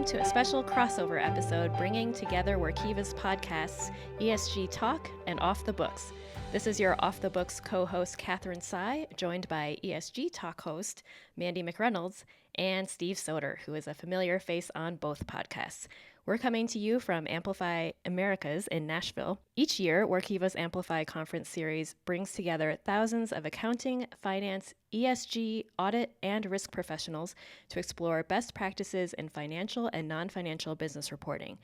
Welcome to a special crossover episode bringing together Workiva's podcasts, ESG Talk and Off the Books. This is your Off the Books co-host, Tsai, joined by ESG Talk host, Mandi McReynolds, and Steve Soter, who is a familiar face on both podcasts. We're coming to you from Amplify Americas in Nashville. Each year, Workiva's Amplify conference series brings together thousands of accounting, finance, ESG, audit, and risk professionals to explore best practices in financial and non-financial business reporting.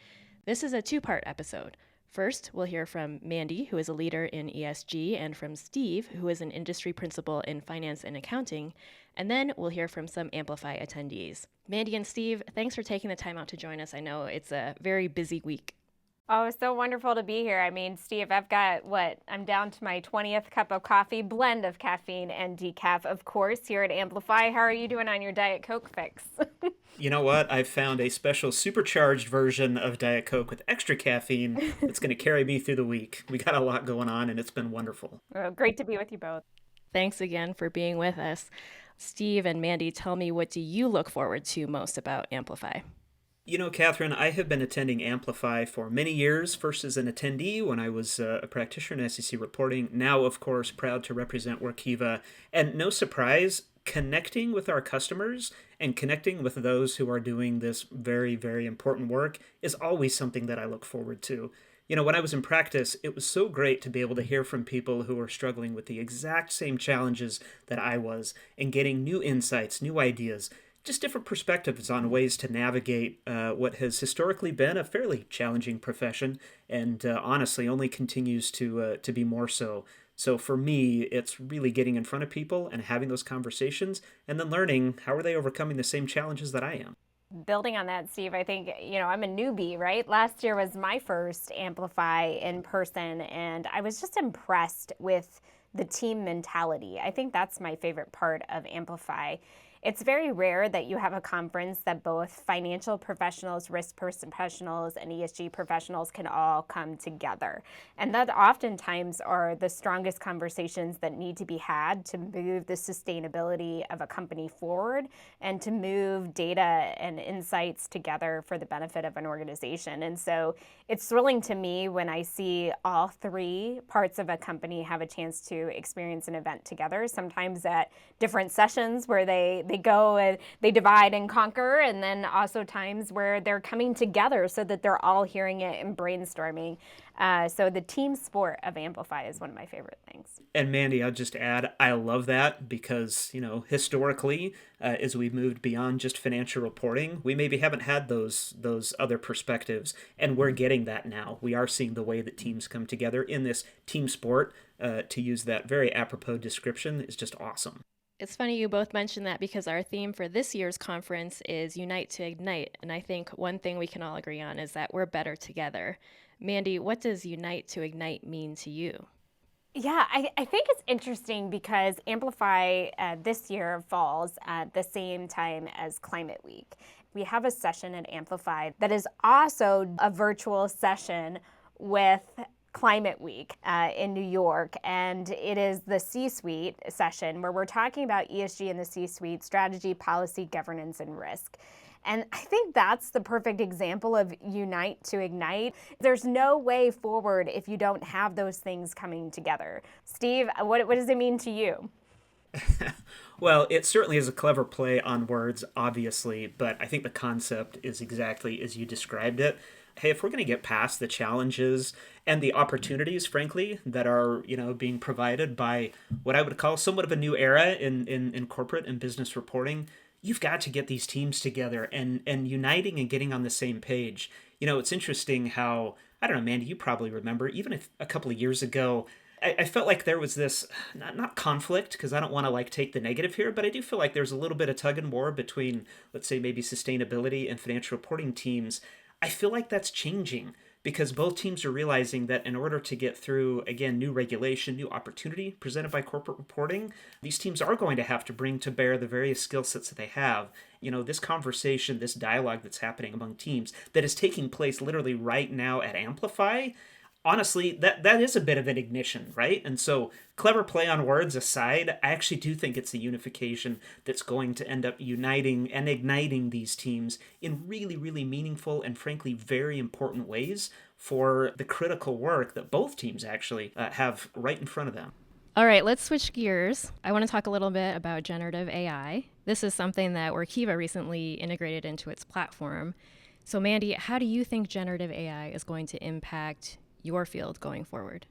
This is a two-part episode. First, we'll hear from Mandi, who is a leader in ESG, and from Steve, who is an industry principal in finance and accounting. And then we'll hear from some Amplify attendees. Mandi and Steve, thanks for taking the time out to join us. I know it's a very busy week. Oh, it's so wonderful to be here. I mean, Steve, I've got I'm down to my 20th cup of coffee, blend of caffeine and decaf, of course, here at Amplify. How are you doing on your Diet Coke fix? You know what? I've found a special supercharged version of Diet Coke with extra caffeine that's going to carry me through the week. We got a lot going on, and it's been wonderful. Oh, great to be with you both. Thanks again for being with us. Steve and Mandi, tell me, what do you look forward to most about Amplify? You know, Catherine, I have been attending Amplify for many years, first as an attendee when I was a practitioner in SEC reporting, now, of course, proud to represent Workiva, and no surprise, connecting with our customers and connecting with those who are doing this very, very important work is always something that I look forward to. You know, when I was in practice, it was so great to be able to hear from people who are struggling with the exact same challenges that I was and getting new insights, new ideas, just different perspectives on ways to navigate what has historically been a fairly challenging profession and honestly only continues to be more so. So for me, it's really getting in front of people and having those conversations and then learning how are they overcoming the same challenges that I am. Building on that, Steve, I think, I'm a newbie, right? Last year was my first Amplify in person, and I was just impressed with the team mentality. I think that's my favorite part of Amplify. It's very rare that you have a conference that both financial professionals, risk professionals, and ESG professionals can all come together. And that oftentimes are the strongest conversations that need to be had to move the sustainability of a company forward and to move data and insights together for the benefit of an organization. And so it's thrilling to me when I see all three parts of a company have a chance to experience an event together, sometimes at different sessions where they go and they divide and conquer, and then also times where they're coming together so that they're all hearing it and brainstorming. So the team sport of Amplify is one of my favorite things. And Mandi, I'll just add, I love that because, historically, as we've moved beyond just financial reporting, we maybe haven't had those other perspectives, and we're getting that now. We are seeing the way that teams come together in this team sport, to use that very apropos description, is just awesome. It's funny you both mentioned that because our theme for this year's conference is Unite to Ignite. And I think one thing we can all agree on is that we're better together. Mandi, what does Unite to Ignite mean to you? Yeah, I think it's interesting because Amplify this year falls at the same time as Climate Week. We have a session at Amplify that is also a virtual session with Climate Week in New York, and it is the C-suite session where we're talking about ESG in the C-suite, strategy, policy, governance, and risk. And I think that's the perfect example of Unite to Ignite. There's no way forward if you don't have those things coming together. Steve, what does it mean to you? Well, it certainly is a clever play on words, obviously, but I think the concept is exactly as you described it. Hey, if we're going to get past the challenges and the opportunities, frankly, that are, being provided by what I would call somewhat of a new era in corporate and business reporting, you've got to get these teams together and uniting and getting on the same page. It's interesting how, I don't know, Mandi, you probably remember, even if a couple of years ago, I felt like there was this, not conflict, because I don't want to take the negative here, but I do feel like there's a little bit of tug and war between, let's say, maybe sustainability and financial reporting teams. I feel like that's changing because both teams are realizing that in order to get through, again, new regulation, new opportunity presented by corporate reporting, these teams are going to have to bring to bear the various skill sets that they have. This conversation, this dialogue that's happening among teams that is taking place literally right now at Amplify, honestly, that is a bit of an ignition, right? And so, clever play on words aside, I actually do think it's the unification that's going to end up uniting and igniting these teams in really, really meaningful and frankly very important ways for the critical work that both teams actually have right in front of them. All right, let's switch gears. I want to talk a little bit about generative AI. This is something that Workiva recently integrated into its platform. So, Mandi, how do you think generative AI is going to impact your field going forward?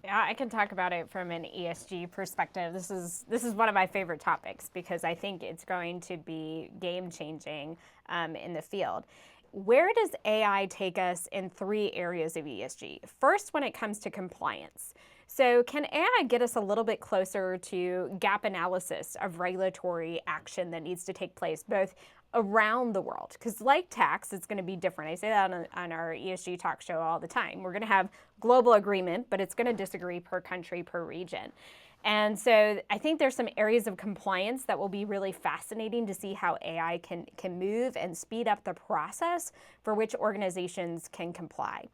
Yeah, I can talk about it from an ESG perspective. This is one of my favorite topics because I think it's going to be game changing in the field. Where does AI take us in 3 areas of ESG? First, when it comes to compliance. So can AI get us a little bit closer to gap analysis of regulatory action that needs to take place both around the world? Because like tax, it's going to be different. I say that on our ESG talk show all the time. We're going to have global agreement, but it's going to disagree per country, per region. And so I think there's some areas of compliance that will be really fascinating to see how AI can move and speed up the process for which organizations can comply.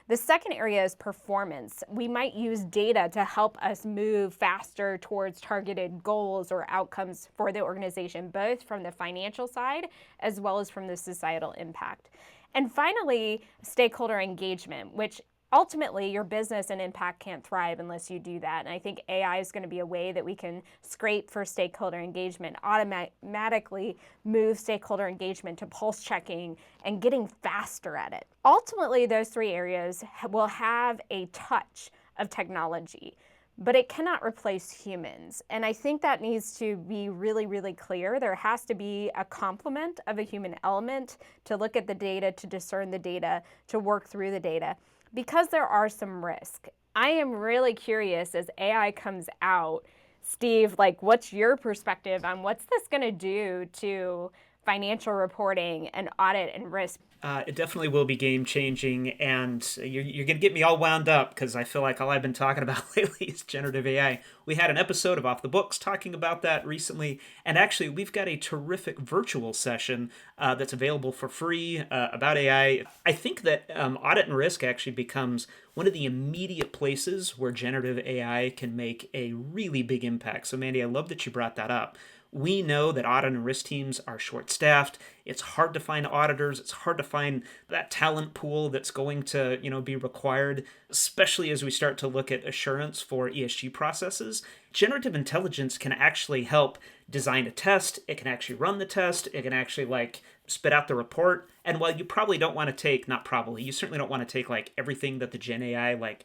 The second area is performance. We might use data to help us move faster towards targeted goals or outcomes for the organization, both from the financial side as well as from the societal impact. And finally, stakeholder engagement, which ultimately your business and impact can't thrive unless you do that. And I think AI is going to be a way that we can scrape for stakeholder engagement, automatically move stakeholder engagement to pulse checking and getting faster at it. Ultimately, those 3 areas will have a touch of technology, but it cannot replace humans. And I think that needs to be really, really clear. There has to be a complement of a human element to look at the data, to discern the data, to work through the data, because there are some risk. I am really curious as AI comes out, Steve, like what's your perspective on what's this going to do to financial reporting and audit and risk? It definitely will be game changing, and you're going to get me all wound up because I feel like all I've been talking about lately is generative AI. We had an episode of Off the Books talking about that recently, and actually we've got a terrific virtual session that's available for free about AI. I think that audit and risk actually becomes one of the immediate places where generative AI can make a really big impact. So, Mandi, I love that you brought that up. We know that audit and risk teams are short-staffed. It's hard to find auditors. It's hard to find that talent pool that's going to, be required, especially as we start to look at assurance for ESG processes. Generative intelligence can actually help design a test. It can actually run the test. It can actually spit out the report. And while you probably don't want to take, not probably, you certainly don't want to take everything that the Gen AI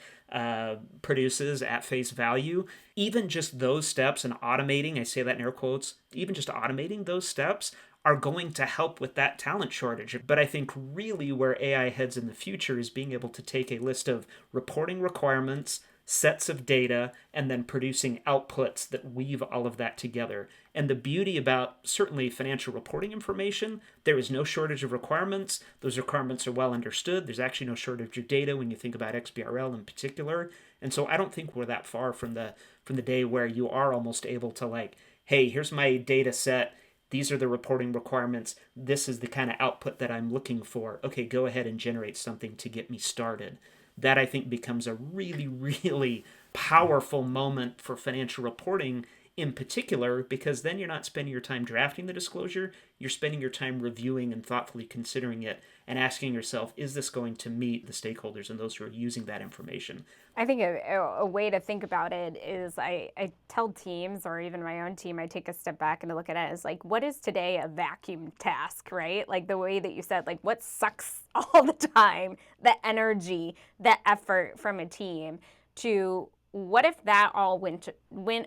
produces at face value, even just those steps and automating, I say that in air quotes, even just automating those steps are going to help with that talent shortage. But I think really where AI heads in the future is being able to take a list of reporting requirements, sets of data, and then producing outputs that weave all of that together. And the beauty about certainly financial reporting information, there is no shortage of requirements. Those requirements are well understood. There's actually no shortage of data when you think about XBRL in particular. And so I don't think we're that far from the day where you are almost able to hey, here's my data set. These are the reporting requirements. This is the kind of output that I'm looking for. Okay, go ahead and generate something to get me started. That I think becomes a really, really powerful moment for financial reporting in particular, because then you're not spending your time drafting the disclosure, you're spending your time reviewing and thoughtfully considering it and asking yourself, is this going to meet the stakeholders and those who are using that information? I think a way to think about it is I tell teams, or even my own team, I take a step back and look at it as what is today a vacuum task, right? The way that you said, what sucks all the time, the energy, the effort from a team, to what if that all went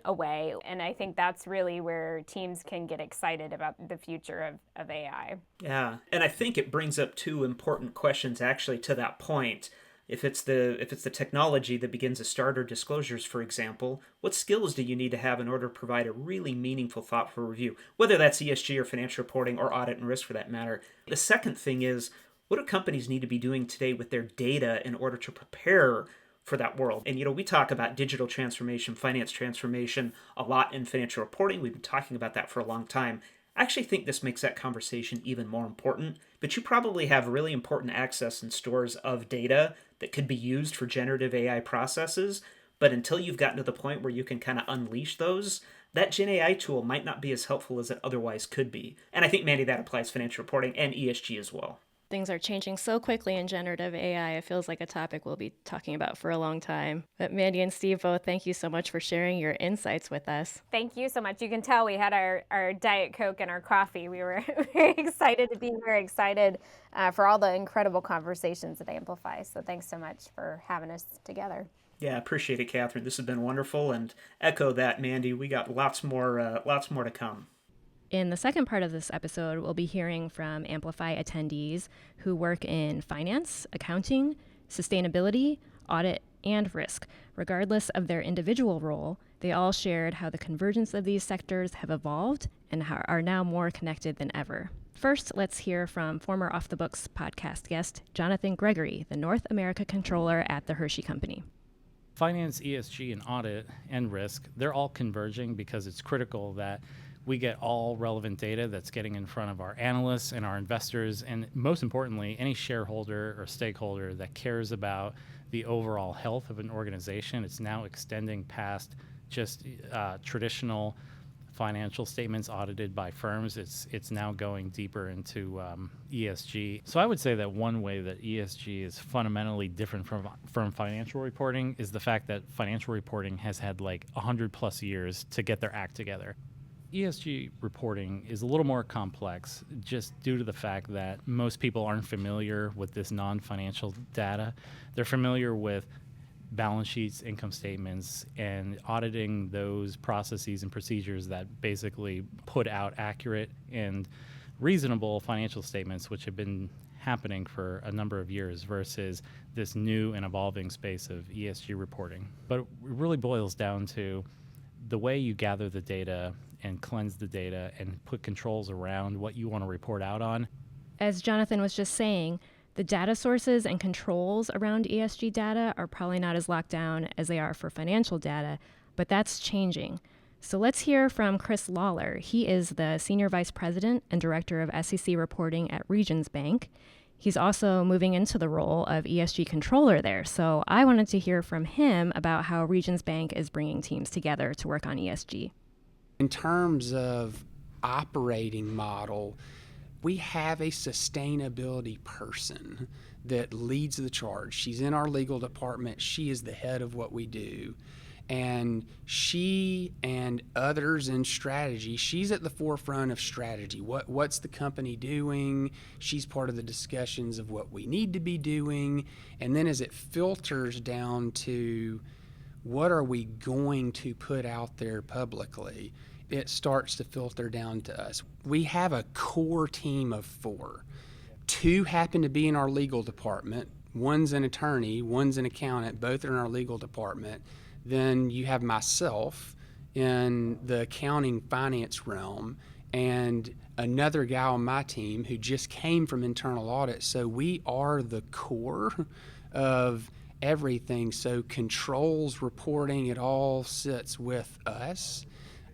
away? And I think that's really where teams can get excited about the future of AI. Yeah, and I think it brings up 2 important questions actually to that point. If it's the technology that begins to starter disclosures, for example, what skills do you need to have in order to provide a really meaningful, thoughtful review, whether that's ESG or financial reporting or audit and risk for that matter? The second thing is, what do companies need to be doing today with their data in order to prepare for that world? And we talk about digital transformation, finance transformation a lot in financial reporting. We've been talking about that for a long time. I actually think this makes that conversation even more important, but you probably have really important access and stores of data that could be used for generative AI processes, but until you've gotten to the point where you can kind of unleash those, that Gen AI tool might not be as helpful as it otherwise could be. And I think, Mandy, that applies financial reporting and ESG as well. Things are changing so quickly in generative AI. It feels like a topic we'll be talking about for a long time. But Mandy and Steve, both, thank you so much for sharing your insights with us. Thank you so much. You can tell we had our Diet Coke and our coffee. We were very excited to be here, excited for all the incredible conversations at Amplify. So thanks so much for having us together. Yeah, appreciate it, Catherine. This has been wonderful, and echo that, Mandy. We got lots more to come. In the second part of this episode, we'll be hearing from Amplify attendees who work in finance, accounting, sustainability, audit, and risk. Regardless of their individual role, they all shared how the convergence of these sectors have evolved and are now more connected than ever. First, let's hear from former Off the Books podcast guest, Jonathan Gregory, the North America Controller at the Hershey Company. Finance, ESG, and audit and risk, they're all converging because it's critical that we get all relevant data that's getting in front of our analysts and our investors, and most importantly, any shareholder or stakeholder that cares about the overall health of an organization. It's now extending past just traditional financial statements audited by firms. It's now going deeper into ESG. So I would say that one way that ESG is fundamentally different from financial reporting is the fact that financial reporting has had like 100 plus years to get their act together. ESG reporting is a little more complex just due to the fact that most people aren't familiar with this non-financial data. They're familiar with balance sheets, income statements, and auditing those processes and procedures that basically put out accurate and reasonable financial statements, which have been happening for a number of years, versus this new and evolving space of ESG reporting. But it really boils down to the way you gather the data and cleanse the data and put controls around what you want to report out on. As Jonathan was just saying, the data sources and controls around ESG data are probably not as locked down as they are for financial data, but that's changing. So let's hear from Chris Lollar. He is the Senior Vice President and Director of SEC Reporting at Regions Bank. He's also moving into the role of ESG controller there. So I wanted to hear from him about how Regions Bank is bringing teams together to work on ESG. In terms of operating model, we have a sustainability person that leads the charge. She's in our legal department. She is the head of what we do. And she and others in strategy, she's at the forefront of strategy. What's the company doing? She's part of the discussions of what we need to be doing. And then as it filters down to what are we going to put out there publicly, it starts to filter down to us. We have a core team of 4. 2 happen to be in our legal department. One's an attorney, one's an accountant, both are in our legal department. Then you have myself in the accounting finance realm and another guy on my team who just came from internal audit. So we are the core of everything. So controls, reporting, it all sits with us.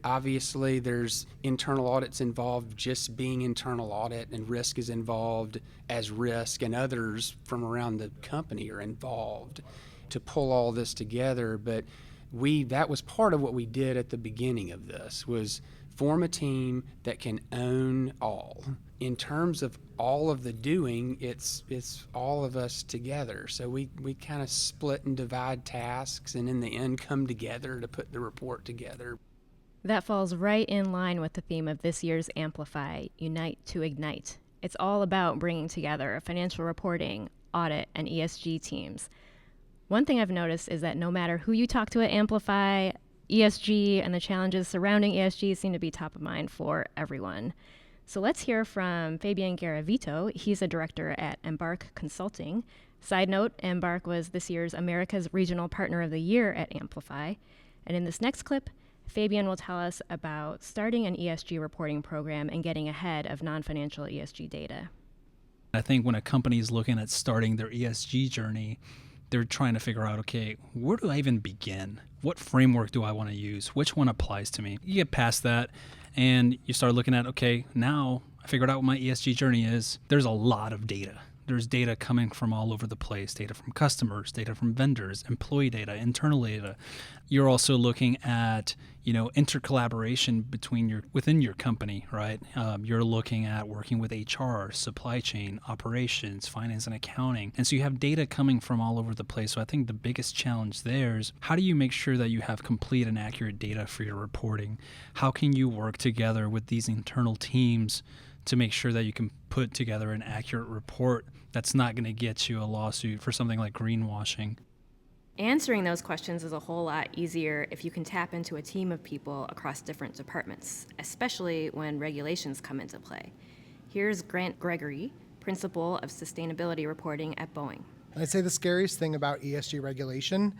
Obviously, there's internal audits involved just being internal audit, and risk is involved as risk, and others from around the company are involved to pull all this together. But that was part of what we did at the beginning of this, was form a team that can own all. In terms of all of the doing, it's all of us together. So we kind of split and divide tasks, and in the end come together to put the report together. That falls right in line with the theme of this year's Amplify, Unite to Ignite. It's all about bringing together financial reporting, audit, and ESG teams. One thing I've noticed is that no matter who you talk to at Amplify, ESG and the challenges surrounding ESG seem to be top of mind for everyone. So let's hear from Fabian Garavito. He's a director at Embark Consulting. Side note, Embark was this year's America's Regional Partner of the Year at Amplify. And in this next clip, Fabian will tell us about starting an ESG reporting program and getting ahead of non-financial ESG data. I think when a company is looking at starting their ESG journey, they're trying to figure out, okay, where do I even begin? What framework do I want to use? Which one applies to me? You get past that and you start looking at, okay, now I figured out what my ESG journey is. There's a lot of data. There's data coming from all over the place, data from customers, data from vendors, employee data, internal data. You're also looking at, intercollaboration within your company, right? You're looking at working with HR, supply chain, operations, finance and accounting. And so you have data coming from all over the place. So I think the biggest challenge there is how do you make sure that you have complete and accurate data for your reporting? How can you work together with these internal teams to make sure that you can put together an accurate report that's not going to get you a lawsuit for something like greenwashing? Answering those questions is a whole lot easier if you can tap into a team of people across different departments, especially when regulations come into play. Here's Gregory, Principal of Sustainability Reporting at Boeing. I'd say the scariest thing about ESG regulation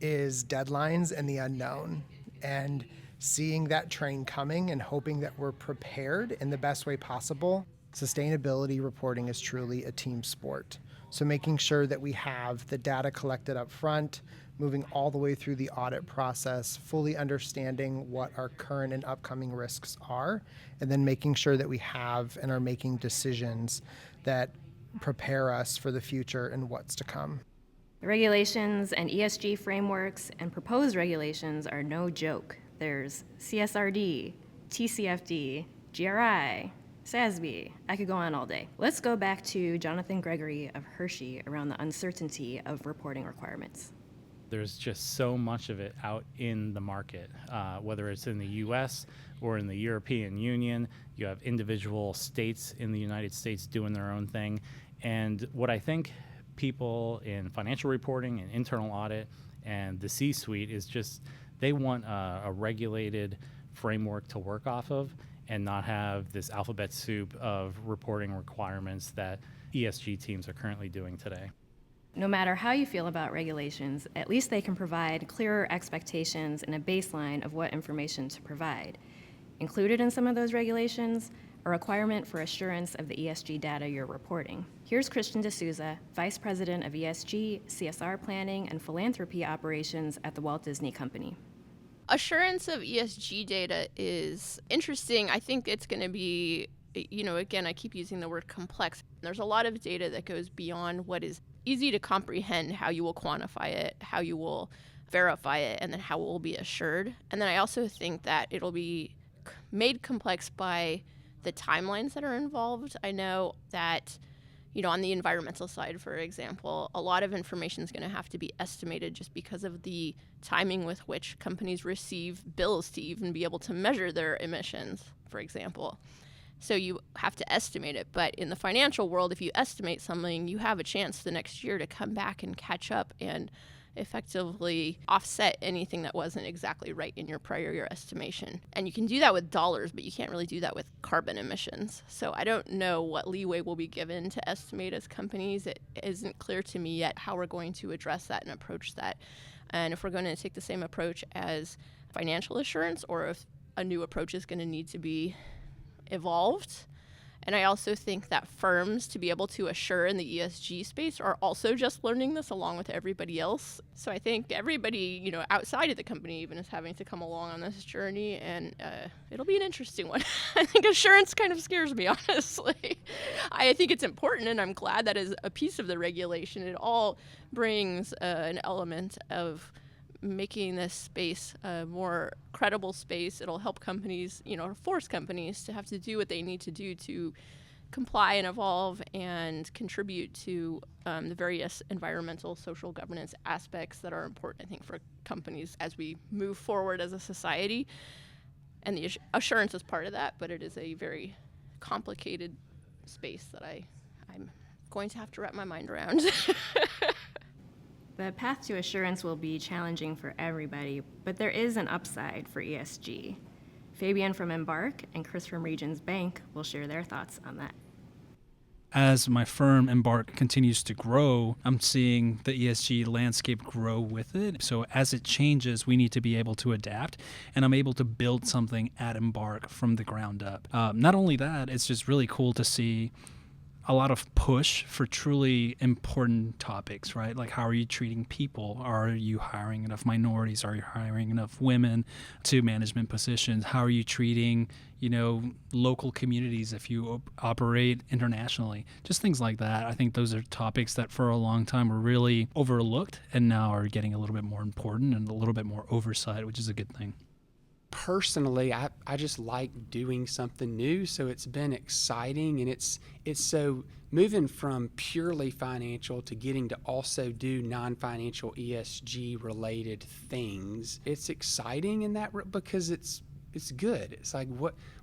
is deadlines and the unknown. And seeing that train coming and hoping that we're prepared in the best way possible. Sustainability reporting is truly a team sport. So making sure that we have the data collected up front, moving all the way through the audit process, fully understanding what our current and upcoming risks are, and then making sure that we have and are making decisions that prepare us for the future and what's to come. The regulations and ESG frameworks and proposed regulations are no joke. There's CSRD, TCFD, GRI, SASB. I could go on all day. Let's go back to Jonathan Gregory of Hershey around the uncertainty of reporting requirements. There's just so much of it out in the market, whether it's in the US or in the European Union. You have individual states in the United States doing their own thing. And what I think people in financial reporting and internal audit and the C-suite is just they want a regulated framework to work off of and not have this alphabet soup of reporting requirements that ESG teams are currently doing today. No matter how you feel about regulations, at least they can provide clearer expectations and a baseline of what information to provide. Included in some of those regulations, a requirement for assurance of the ESG data you're reporting. Here's Christian D'Souza, Vice President of ESG, CSR Planning, and Philanthropy Operations at the Walt Disney Company. Assurance of ESG data is interesting. I think it's going to be, again, I keep using the word complex. There's a lot of data that goes beyond what is easy to comprehend, how you will quantify it, how you will verify it, and then how it will be assured. And then I also think that it'll be made complex by the timelines that are involved. I know that, on the environmental side, for example, a lot of information is going to have to be estimated just because of the timing with which companies receive bills to even be able to measure their emissions, for example. So you have to estimate it. But in the financial world, if you estimate something, you have a chance the next year to come back and catch up and effectively offset anything that wasn't exactly right in your prior year estimation. And you can do that with dollars, but you can't really do that with carbon emissions. So I don't know what leeway will be given to estimate as companies. It isn't clear to me yet how we're going to address that and approach that. And if we're going to take the same approach as financial assurance or if a new approach is going to need to be evolved. And I also think that firms, to be able to assure in the ESG space, are also just learning this along with everybody else. So I think everybody, outside of the company even is having to come along on this journey, and it'll be an interesting one. I think assurance kind of scares me, honestly. I think it's important, and I'm glad that is a piece of the regulation. It all brings an element of making this space a more credible space. It'll help companies, force companies to have to do what they need to do to comply and evolve and contribute to the various environmental, social governance aspects that are important, I think, for companies as we move forward as a society. And the assurance is part of that, but it is a very complicated space that I'm going to have to wrap my mind around. The path to assurance will be challenging for everybody, but there is an upside for ESG. Fabian from Embark and Chris from Regions Bank will share their thoughts on that. As my firm Embark continues to grow, I'm seeing the ESG landscape grow with it. So as it changes, we need to be able to adapt, and I'm able to build something at Embark from the ground up. Not only that, it's just really cool to see a lot of push for truly important topics, right? Like, how are you treating people? Are you hiring enough minorities? Are you hiring enough women to management positions? How are you treating, local communities if you operate internationally? Just things like that. I think those are topics that for a long time were really overlooked and now are getting a little bit more important and a little bit more oversight, which is a good thing. Personally, I just like doing something new, so it's been exciting, and it's so moving from purely financial to getting to also do non-financial ESG related things. It's exciting in that because it's good. It's like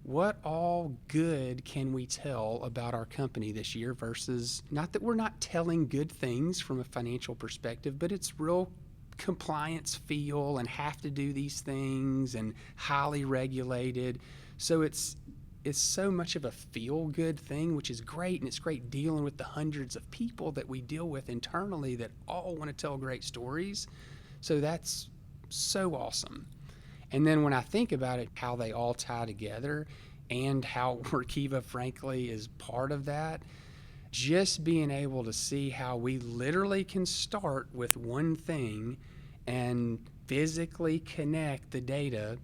what all good can we tell about our company this year versus, not that we're not telling good things from a financial perspective, but it's real compliance feel and have to do these things and highly regulated. So it's so much of a feel-good thing, which is great, and it's great dealing with the hundreds of people that we deal with internally that all want to tell great stories. So that's so awesome. And then when I think about it, how they all tie together and how Workiva, frankly, is part of that, just being able to see how we literally can start with one thing and physically connect the data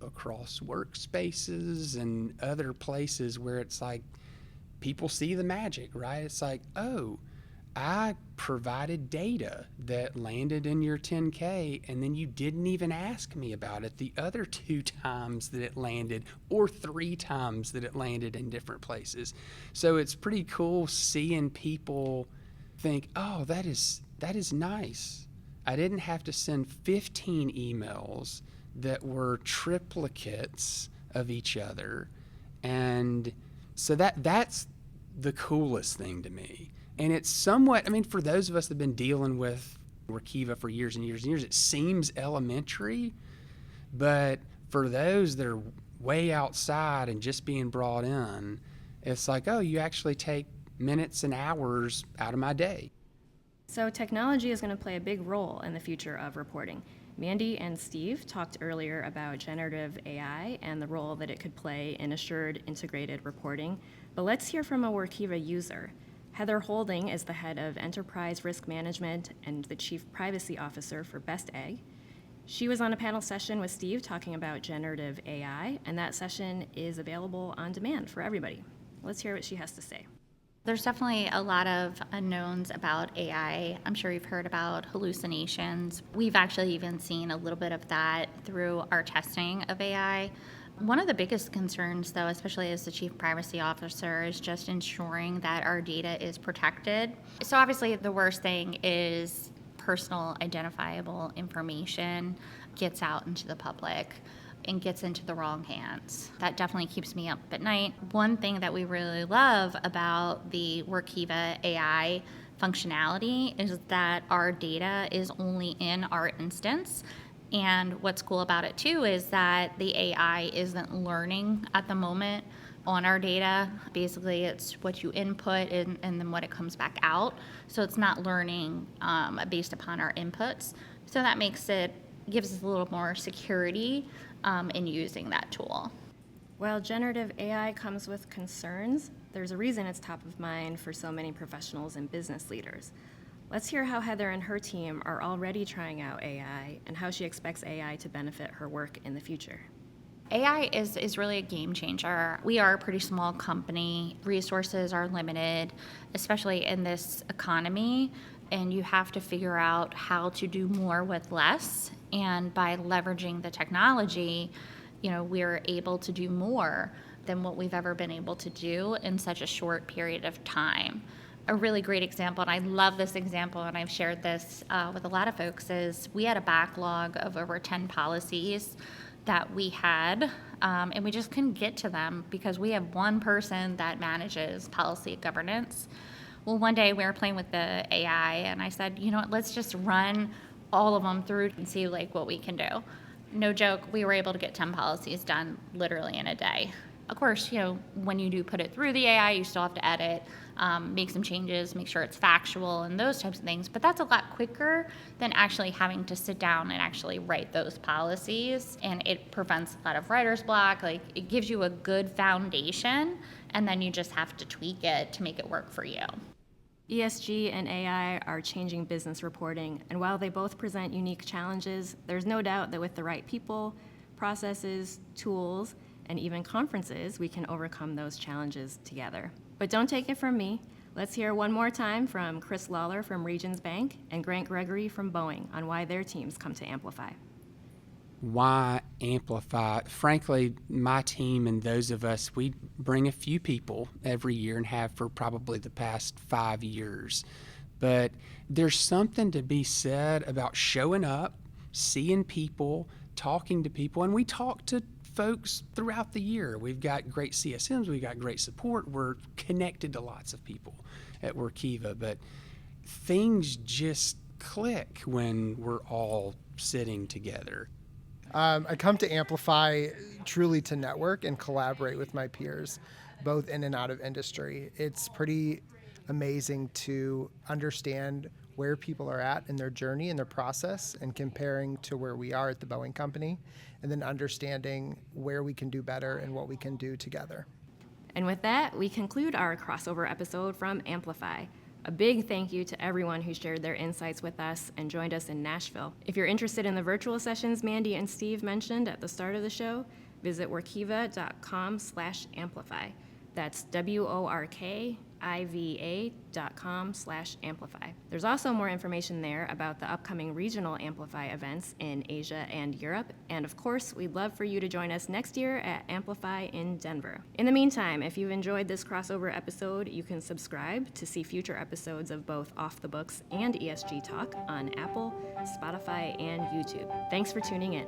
across workspaces and other places where it's like people see the magic, right? It's like, oh, I provided data that landed in your 10K and then you didn't even ask me about it the other 2 times that it landed, or 3 times that it landed in different places. So it's pretty cool seeing people think, oh, that is nice. I didn't have to send 15 emails that were triplicates of each other. And so that's the coolest thing to me. And it's somewhat, for those of us that have been dealing with Workiva for years and years and years, it seems elementary, but for those that are way outside and just being brought in, it's like, oh, you actually take minutes and hours out of my day. So technology is going to play a big role in the future of reporting. Mandi and Steve talked earlier about generative AI and the role that it could play in assured integrated reporting, but let's hear from a Workiva user. Heather Holding is the head of Enterprise Risk Management and the Chief Privacy Officer for Best Egg. She was on a panel session with Steve talking about generative AI, and that session is available on demand for everybody. Let's hear what she has to say. There's definitely a lot of unknowns about AI. I'm sure you've heard about hallucinations. We've actually even seen a little bit of that through our testing of AI. One of the biggest concerns, though, especially as the Chief Privacy Officer, is just ensuring that our data is protected. So obviously the worst thing is personal identifiable information gets out into the public and gets into the wrong hands. That definitely keeps me up at night. One thing that we really love about the Workiva AI functionality is that our data is only in our instance. And what's cool about it too is that the AI isn't learning at the moment on our data. Basically, it's what you input and then what it comes back out. So it's not learning based upon our inputs. So that gives us a little more security in using that tool. While generative AI comes with concerns, there's a reason it's top of mind for so many professionals and business leaders. Let's hear how Heather and her team are already trying out AI and how she expects AI to benefit her work in the future. AI is really a game changer. We are a pretty small company. Resources are limited, especially in this economy, and you have to figure out how to do more with less. And by leveraging the technology, we're able to do more than what we've ever been able to do in such a short period of time. A really great example, and I love this example, and I've shared this with a lot of folks, is we had a backlog of over 10 policies that we had, and we just couldn't get to them because we have one person that manages policy governance. Well, one day we were playing with the AI, and I said, you know what, let's just run all of them through and see what we can do. No joke, we were able to get 10 policies done literally in a day. Of course, when you do put it through the AI, you still have to edit, make some changes, make sure it's factual and those types of things. But that's a lot quicker than actually having to sit down and actually write those policies. And it prevents a lot of writer's block. Like, it gives you a good foundation, and then you just have to tweak it to make it work for you. ESG and AI are changing business reporting, and while they both present unique challenges, there's no doubt that with the right people, processes, tools, and even conferences, we can overcome those challenges together. But don't take it from me. Let's hear one more time from Chris Lollar from Regions Bank and Grant Gregory from Boeing on why their teams come to Amplify. Why Amplify? Frankly, my team and those of us, we bring a few people every year and have for probably the past 5 years. But there's something to be said about showing up, seeing people, talking to people, and we talk to folks throughout the year. We've got great CSMs, we've got great support, we're connected to lots of people at Workiva, but things just click when we're all sitting together. I come to Amplify truly to network and collaborate with my peers, both in and out of industry. It's pretty amazing to understand where people are at in their journey and their process and comparing to where we are at the Boeing company, and then understanding where we can do better and what we can do together. And with that, we conclude our crossover episode from Amplify. A big thank you to everyone who shared their insights with us and joined us in Nashville. If you're interested in the virtual sessions Mandi and Steve mentioned at the start of the show, visit workiva.com/amplify. That's workiva.com/amplify. There's also more information there about the upcoming regional Amplify events in Asia and Europe. And of course, we'd love for you to join us next year at Amplify in Denver. In the meantime, if you've enjoyed this crossover episode, you can subscribe to see future episodes of both Off the Books and ESG Talk on Apple, Spotify, and YouTube. Thanks for tuning in.